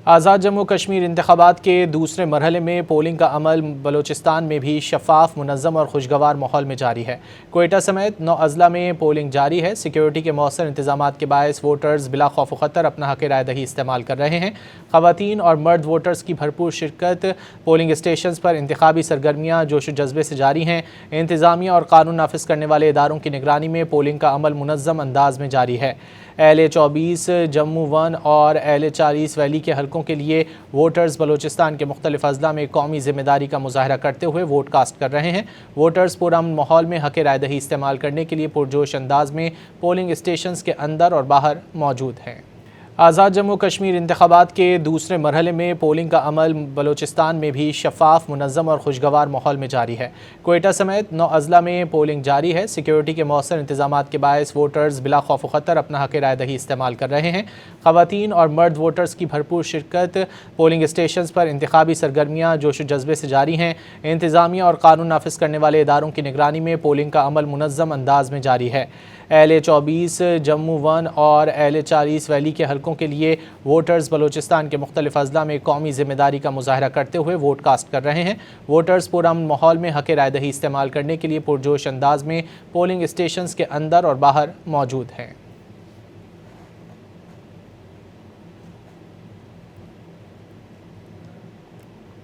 آزاد جموں کشمیر انتخابات کے دوسرے مرحلے میں پولنگ کا عمل بلوچستان میں بھی شفاف، منظم اور خوشگوار ماحول میں جاری ہے۔ کوئٹہ سمیت 9 اضلاع میں پولنگ جاری ہے۔ سیکیورٹی کے مؤثر انتظامات کے باعث ووٹرز بلا خوف و خطر اپنا حق رائے دہی استعمال کر رہے ہیں۔ خواتین اور مرد ووٹرز کی بھرپور شرکت، پولنگ اسٹیشنز پر انتخابی سرگرمیاں جوش و جذبے سے جاری ہیں۔ انتظامیہ اور قانون نافذ کرنے والے اداروں کی نگرانی میں پولنگ کا عمل منظم انداز میں جاری ہے۔ اہل 24 جموں 1 اور اہل 40 ویلی کے حلقوں کے لیے ووٹرز بلوچستان کے مختلف اضلاع میں قومی ذمہ داری کا مظاہرہ کرتے ہوئے ووٹ کاسٹ کر رہے ہیں۔ ووٹرز پرامن ماحول میں حق رائے دہی استعمال کرنے کے لیے پرجوش انداز میں پولنگ اسٹیشنز کے اندر اور باہر موجود ہیں۔ آزاد جموں کشمیر انتخابات کے دوسرے مرحلے میں پولنگ کا عمل بلوچستان میں بھی شفاف، منظم اور خوشگوار ماحول میں جاری ہے۔ کوئٹہ سمیت 9 اضلاع میں پولنگ جاری ہے۔ سیکیورٹی کے مؤثر انتظامات کے باعث ووٹرز بلا خوف و خطر اپنا حق رائے دہی استعمال کر رہے ہیں۔ خواتین اور مرد ووٹرز کی بھرپور شرکت، پولنگ اسٹیشنز پر انتخابی سرگرمیاں جوش و جذبے سے جاری ہیں۔ انتظامیہ اور قانون نافذ کرنے والے اداروں کی نگرانی میں پولنگ کا عمل منظم انداز میں جاری ہے۔ اہل 24 جموں 1 اور اہل 40 ویلی کے حلقوں کے لیے ووٹرز بلوچستان کے مختلف اضلاع میں قومی ذمہ داری کا مظاہرہ کرتے ہوئے ووٹ کاسٹ کر رہے ہیں۔ ووٹرز پرامن ماحول میں حق رائے دہی استعمال کرنے کے لیے پرجوش انداز میں پولنگ اسٹیشنز کے اندر اور باہر موجود ہیں۔